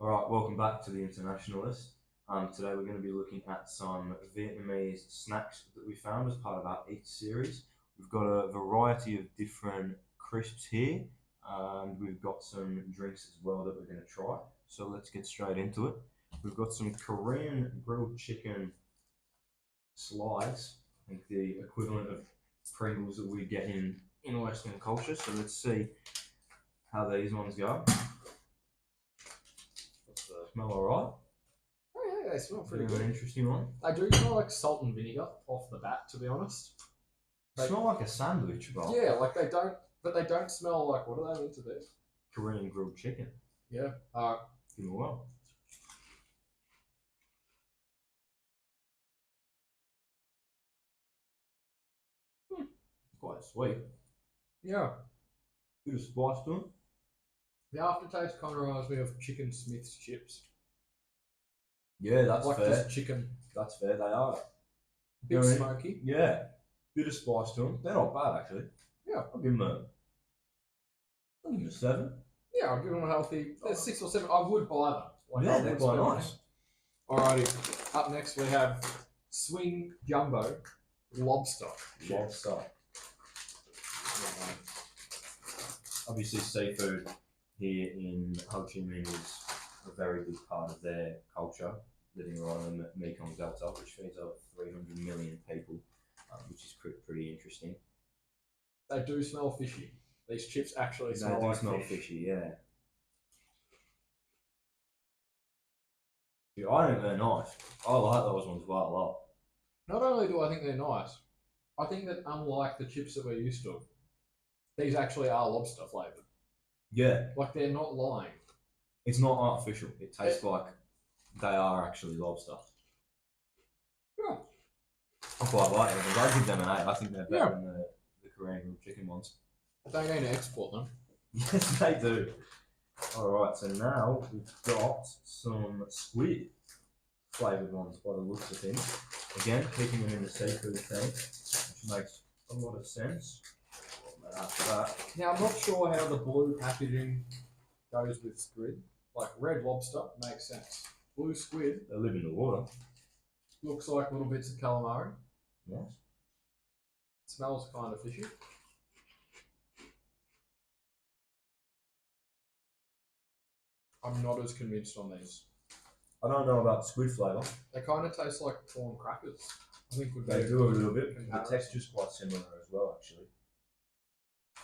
All right, welcome back to the Internationalist. Today we're going to be looking at some Vietnamese snacks that we found as part of our Eat series. We've got a variety of different crisps here, and we've got some drinks as well that we're going to try. So let's get straight into it. We've got some Korean grilled chicken slides, I think the equivalent of Pringles that we get in Western culture. So let's see how these ones go. Smell alright. Oh yeah, they smell pretty An good. interesting one. They do smell like salt and vinegar off the bat, to be honest. They smell like a sandwich, but Yeah, like they don't smell like, what are they meant to be? Korean grilled chicken. Yeah. Give them a whirl. Quite sweet. Yeah. Bit of spice to them. The aftertaste kind of reminds me of Chicken Smith's chips. Yeah, that's like fair. Just chicken. That's fair. They are. Bit smoky. Yeah. Bit of spice to them. They're not bad actually. Yeah. I'll give them a 7. Yeah, I'll give them a healthy. They're 6 or 7. I would buy them. Like, yeah, they're quite nice. Alrighty. Up next we have Swing Jumbo Lobster. Lobster. Obviously, seafood here in Ho Chi Minh is a very big part of their culture, living right on the Mekong Delta, which feeds over 300 million people, which is pretty interesting. They do smell fishy. These chips actually smell They do like smell fish. fishy, yeah. Yeah, I think they're nice. I like those ones quite a lot. Not only do I think they're nice, I think that unlike the chips that we're used to, these actually are lobster flavoured. Yeah. Like they're not lying. It's not artificial. It tastes like they are actually lobster. Yeah. I quite like them. I give them an 8. I think they're better than the Korean grilled chicken ones. They need to export them. Yes, they do. Alright, so now we've got some squid flavoured ones by the looks of things. Again, keeping them in the seafood thing, which makes a lot of sense. After that. Now, I'm not sure how the blue packaging goes with squid. Like red lobster makes sense. Blue squid They live in the water. looks like little bits of calamari. Yes. Smells kind of fishy. I'm not as convinced on these. I don't know about squid flavour. They kind of taste like prawn crackers. I think would be They do a little bit. The comparison. texture's quite similar as well, actually.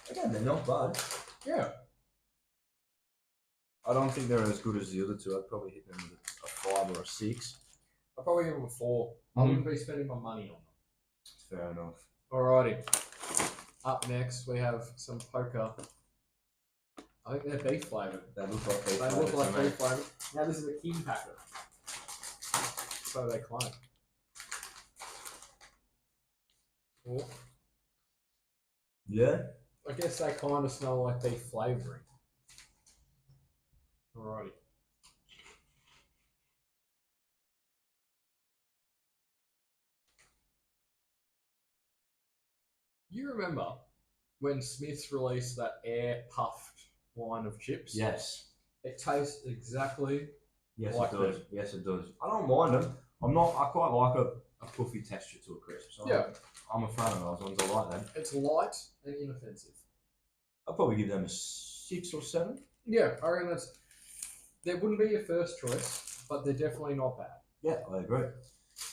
Again, they're not bad. Yeah. I don't think they're as good as the other two. I'd probably hit them with a 5 or a 6. I'd probably give them a 4. I wouldn't be spending my money on them. Fair enough. Alrighty. Up next, we have some poker. I think they're beef flavoured. They look like beef They look like to me. beef flavoured. Now, this is a king packet. So they claim. Oh, Yeah. I guess they kind of smell like beef flavouring. Alrighty. You remember when Smiths released that air puffed line of chips? Yes. It tastes exactly Yes, like it does. them. Yes, it does. I don't mind them. I quite like a puffy texture to a crisp. So Yeah. I'm a fan of those ones. I like them. It's light and inoffensive. I'll probably give them a 6 or 7. Yeah, I reckon they wouldn't be your first choice, but they're definitely not bad. Yeah, I agree.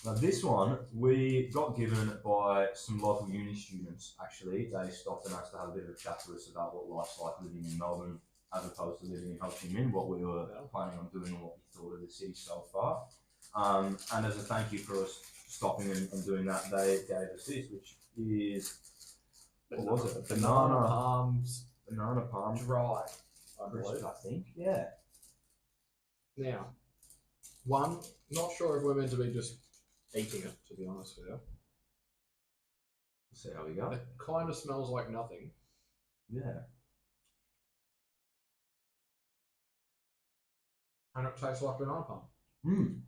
Now this one we got given by some local uni students. Actually, they stopped and asked to have a bit of a chat to us about what life's like living in Melbourne as opposed to living in Ho Chi Minh, what we were planning on doing and what we thought of the city so far. And as a thank you for us stopping and doing that, they gave us this, which is, what was it? Banana palms Banana palm dry, I crisp, believe. I think. Yeah. Now, one, not sure if we're meant to be just eating it, to be honest with you. We'll see how we go. It kind of smells like nothing. Yeah. And it tastes like banana palm. Mmm.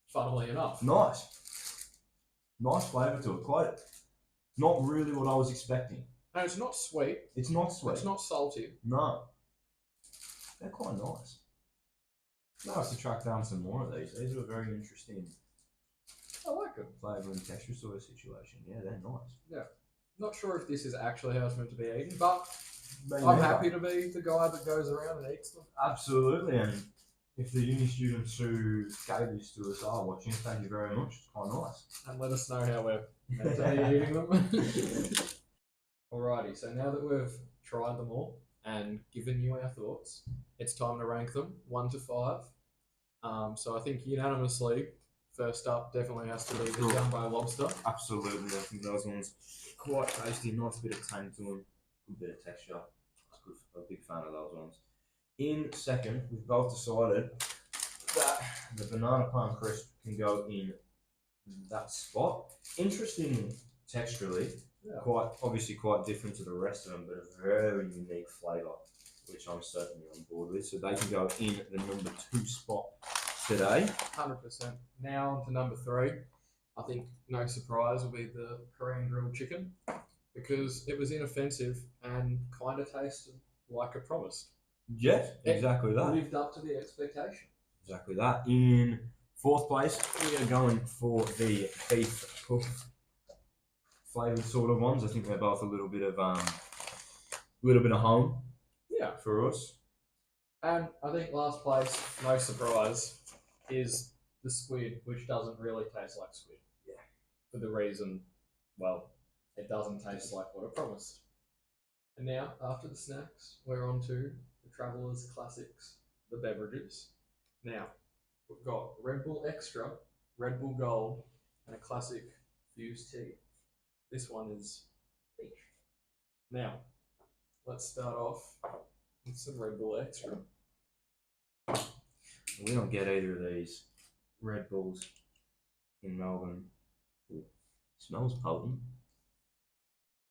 Funnily enough. Nice. Nice flavour to it. Quite not really what I was expecting. And it's not sweet. It's not sweet. It's not salty. No. They're quite nice. Nice to track down some more of these. These are very interesting I like them. flavour and texture sort of situation. Yeah, they're nice. Yeah. Not sure if this is actually how it's meant to be eaten, but Maybe I'm never. happy to be the guy that goes around and eats them. Absolutely, and if the uni students who gave this to us are watching, thank you very much. It's quite nice. And let us know how we're meant to be eating them. Alrighty, so now that we've tried them all and given you our thoughts, it's time to rank them 1 to 5. So I think unanimously, first up definitely has to be the jumbo lobster. Absolutely, I think those ones quite tasty. Nice bit of tang to them, good bit of texture. Good, a big fan of those ones. In second, we've both decided that the banana pan crisp can go in that spot. Interesting texturally, obviously quite different to the rest of them, but a very unique flavour, which I'm certainly on board with. So they can go in the number 2 spot today. 100%. Now on to number 3. I think no surprise will be the Korean grilled chicken because it was inoffensive and kind of tasted like it promised. Yes, exactly that. Lived up to the expectation. Exactly that. In fourth place, we are going for the beef puff flavoured sort of ones. I think they're both a little bit of home. Yeah, for us. And I think last place, no surprise, is the squid, which doesn't really taste like squid. Yeah. For the reason, well, it doesn't taste like what it promised. And now, after the snacks, we're on to the Traveller's Classics, the beverages. Now, we've got Red Bull Extra, Red Bull Gold, and a classic fused tea. This one is peach. Now, let's start off with some Red Bull Extra. We don't get either of these Red Bulls in Melbourne. It smells potent.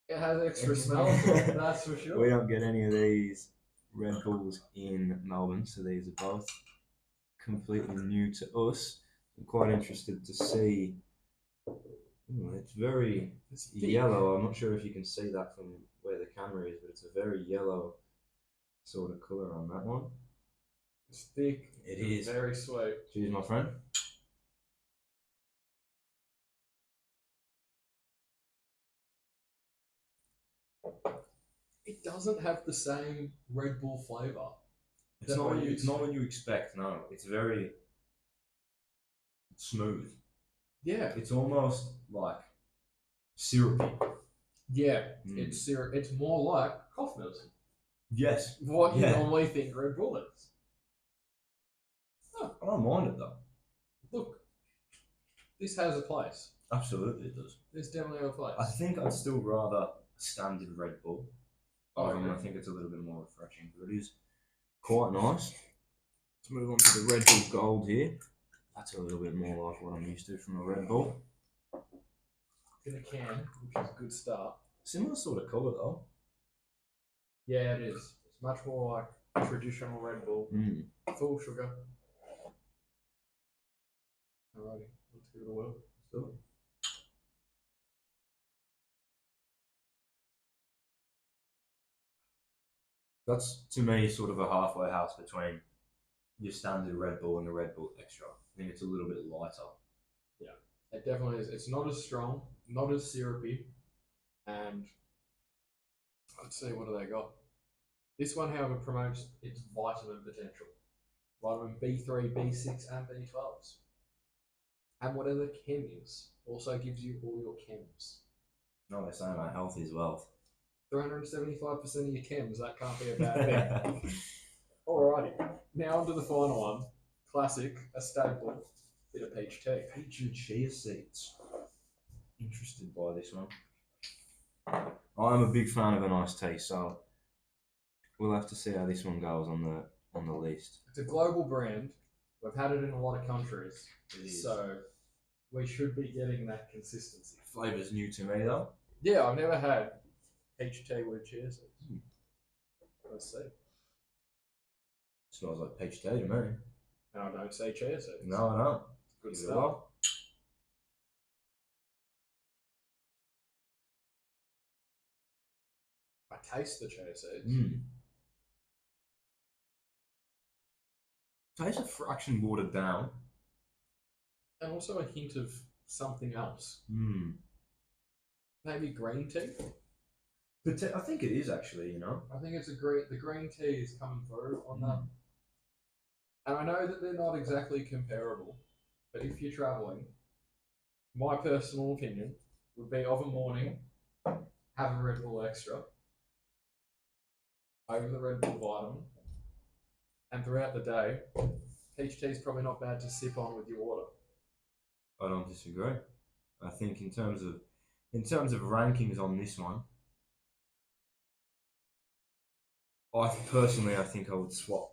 It has extra smell, that's for sure. We don't get any of these Red Bulls in Melbourne, so these are both completely new to us. I'm quite interested to see. It's very yellow. I'm not sure if you can see that from where the camera is, but it's a very yellow sort of colour on that one. It's thick. It is. Very sweet. Cheers, my friend. It doesn't have the same Red Bull flavour. It's not what you expect, no. It's very smooth. Yeah. It's almost like syrupy. Yeah, it's syrup. It's more like cough medicine. Yes. What you normally think Red Bull is. Oh, I don't mind it though. Look, this has a place. Absolutely, it does. There's definitely a place. I think I'd still rather a standard Red Bull. I think it's a little bit more refreshing, but it is quite nice. Let's move on to the Red Bull Gold here. That's a little bit more like what I'm used to from a Red Bull. In a can, which is a good start. Similar sort of colour though. Yeah, it is. It's much more like traditional Red Bull. Full sugar. Alrighty, let's give it a whirl. Let's do it. That's, to me, sort of a halfway house between your standard Red Bull and the Red Bull Extra. I think it's a little bit lighter. Yeah, it definitely is. It's not as strong, not as syrupy, and let's see, what do they got? This one, however, promotes its vitamin potential. Vitamin B3, B6, and B12s. And whatever chem is, also gives you all your chems. No, they're saying about healthy as well. 375% of your chems, that can't be a bad thing. Alrighty, now on to the final one. Classic, a staple, bit of peach tea. Peach and chia seeds. Interested by this one. I'm a big fan of an iced tea, so we'll have to see how this one goes on the list. It's a global brand. We've had it in a lot of countries, so we should be getting that consistency. Flavour's new to me though. Yeah, I've never had peach tea with chia seeds. Let's see. Smells like peach tea to me. And I don't say chia seeds. No, I don't. Good start. I taste the chia seeds. Tastes a fraction watered down. And also a hint of something else. Hmm. Maybe green tea. But I think it is actually, you know. I think it's the green tea is coming through on that. And I know that they're not exactly comparable, but if you're traveling, my personal opinion would be of a morning, have a Red Bull Extra over the Red Bull Vitamin, and throughout the day, peach tea is probably not bad to sip on with your water. I don't disagree. I think in terms of rankings on this one, I think I would swap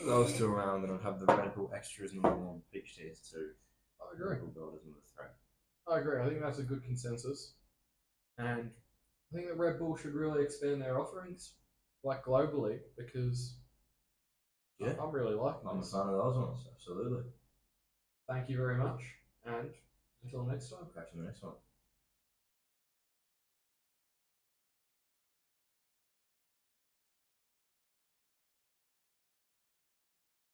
those two around, and I'd have the Red Bull Extra as number one, peach tea as two, I agree. Red Bull Gold as number three. I agree. I think that's a good consensus. And I think that Red Bull should really expand their offerings, like globally, because Yeah, I'm really liking I'm a this. fan of those ones. Absolutely. Thank you very much, and until next time. Catch you in the next one.